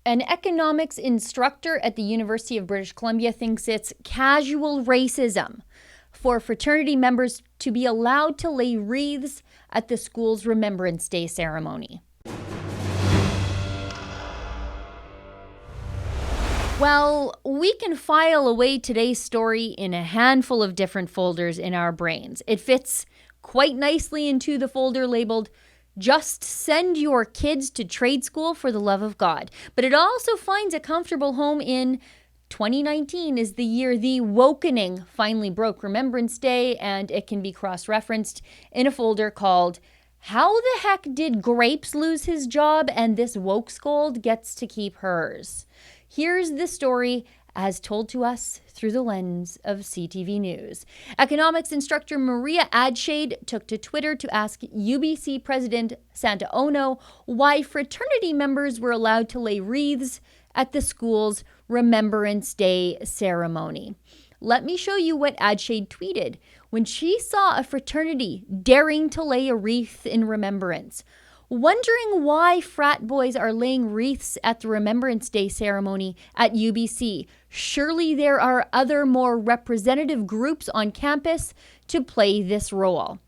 An economics instructor at the University of British Columbia thinks it's casual racism for fraternity members to be allowed to lay wreaths at the school's Remembrance Day ceremony. Well, we can file away today's story in a handful of different folders in our brains. It fits quite nicely into the folder labeled "Just Send Your Kids to Trade School for the Love of God." But it also finds a comfortable home in 2019 is the year the wokening finally broke Remembrance Day, and it can be cross-referenced in a folder called "How the Heck Did Grapes Lose His Job and This Woke Scold Gets to Keep Hers?" Here's the story as told to us through the lens of CTV News. Economics instructor Maria Adshade took to Twitter to ask UBC President Santa Ono why fraternity members were allowed to lay wreaths at the school's Remembrance Day ceremony. Let me show you what Adshade tweeted when she saw a fraternity daring to lay a wreath in remembrance. Wondering why frat boys are laying wreaths at the Remembrance Day ceremony at UBC. Surely there are other more representative groups on campus to play this role.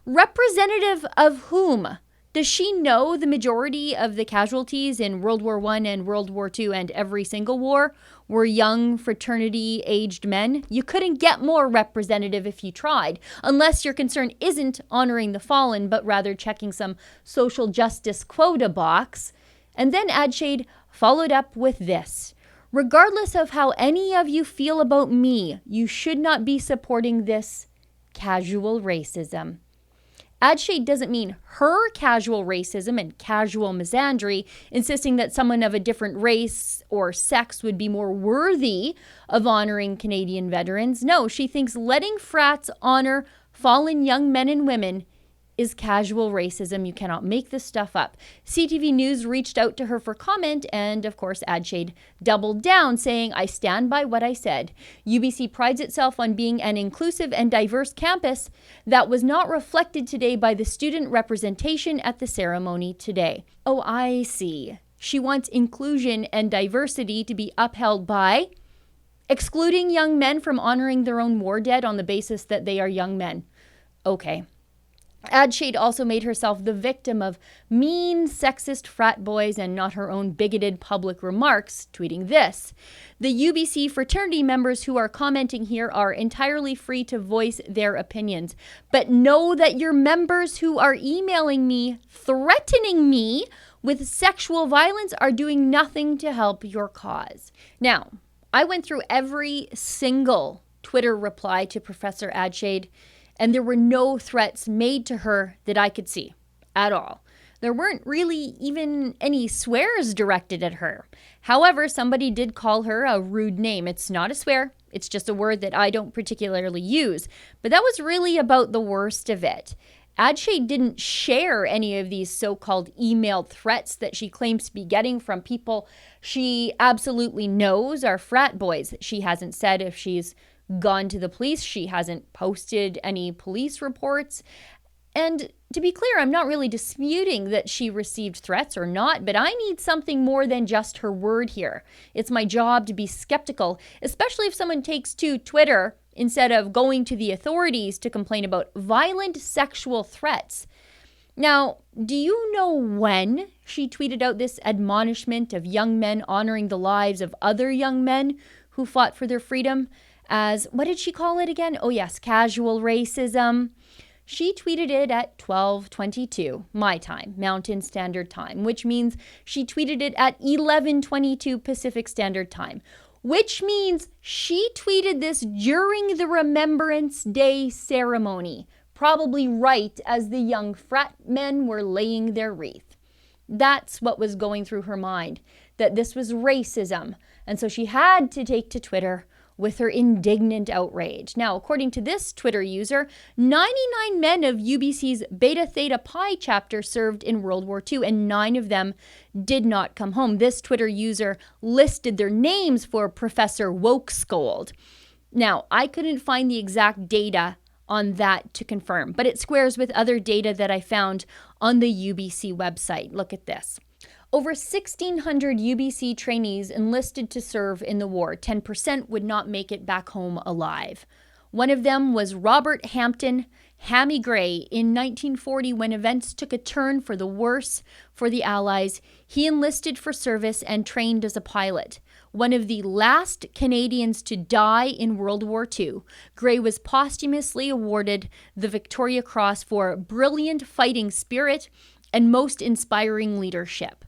Representative of whom? Does she know the majority of the casualties in World War I and World War II and every single war were young fraternity-aged men? You couldn't get more representative if you tried, unless your concern isn't honoring the fallen, but rather checking some social justice quota box. And then Adshade followed up with this. Regardless of how any of you feel about me, you should not be supporting this casual racism. Adshade doesn't mean her casual racism and casual misandry, insisting that someone of a different race or sex would be more worthy of honoring Canadian veterans. No, she thinks letting frats honor fallen young men and women is casual racism. You cannot make this stuff up. CTV News reached out to her for comment, and of course Adshade doubled down, saying, "I stand by what I said. UBC prides itself on being an inclusive and diverse campus. That was not reflected today by the student representation at the ceremony today." Oh, I see. She wants inclusion and diversity to be upheld by excluding young men from honoring their own war dead on the basis that they are young men. Okay. Adshade also made herself the victim of mean, sexist frat boys and not her own bigoted public remarks, tweeting this. "The UBC fraternity members who are commenting here are entirely free to voice their opinions, but know that your members who are emailing me, threatening me with sexual violence are doing nothing to help your cause." Now, I went through every single Twitter reply to Professor Adshade, and there were no threats made to her that I could see at all. There weren't really even any swears directed at her. However, somebody did call her a rude name. It's not a swear. It's just a word that I don't particularly use. But that was really about the worst of it. Adshade didn't share any of these so-called emailed threats that she claims to be getting from people she absolutely knows are frat boys. She hasn't said if she's gone to the police. She hasn't posted any police reports. And to be clear, I'm not really disputing that she received threats or not, but I need something more than just her word here. It's my job to be skeptical, especially if someone takes to Twitter instead of going to the authorities to complain about violent sexual threats. Now, do you know when she tweeted out this admonishment of young men honoring the lives of other young men who fought for their freedom? As, what did she call it again? Oh yes, casual racism. She tweeted it at 12:22 my time, Mountain Standard Time, which means she tweeted it at 11:22 Pacific Standard Time, which means she tweeted this during the Remembrance Day ceremony, probably right as the young frat men were laying their wreath. That's what was going through her mind, that this was racism, and so she had to take to Twitter with her indignant outrage. Now, according to this Twitter user, 99 men of UBC's Beta Theta Pi chapter served in World War II, and 9 of them did not come home. This Twitter user listed their names for Professor Wokescold. Now, I couldn't find the exact data on that to confirm, but it squares with other data that I found on the UBC website. Look at this. Over 1,600 UBC trainees enlisted to serve in the war. 10% would not make it back home alive. One of them was Robert Hampton, Hammy Gray. In 1940, when events took a turn for the worse for the Allies, he enlisted for service and trained as a pilot. One of the last Canadians to die in World War II, Gray was posthumously awarded the Victoria Cross for brilliant fighting spirit and most inspiring leadership.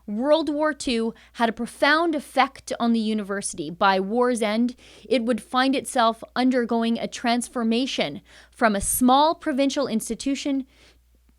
World War II had a profound effect on the university. By war's end, it would find itself undergoing a transformation from a small provincial institution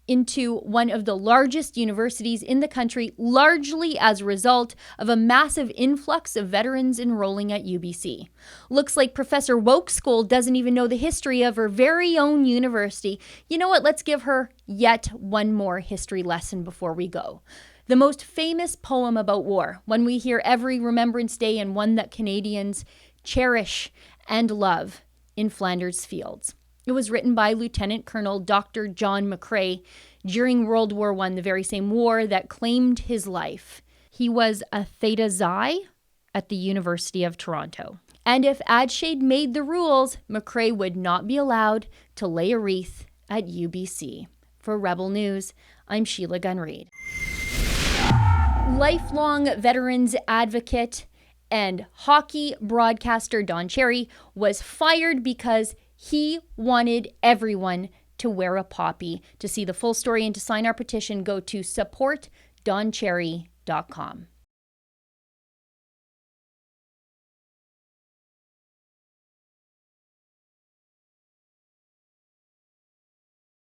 into one of the largest universities in the country, largely as a result of a massive influx of veterans enrolling at UBC. Looks like Professor Woke School doesn't even know the history of her very own university. You know what? Let's give her yet one more history lesson before we go. The most famous poem about war, one we hear every Remembrance Day and one that Canadians cherish and love, In Flanders Fields. It was written by Lieutenant Colonel Dr. John McCrae during World War I, the very same war that claimed his life. He was a Theta Xi at the University of Toronto. And if Adshade made the rules, McCrae would not be allowed to lay a wreath at UBC. For Rebel News, I'm Sheila Gunn Reid. Lifelong veterans advocate and hockey broadcaster Don Cherry was fired because he wanted everyone to wear a poppy. To see the full story and to sign our petition, go to supportdoncherry.com.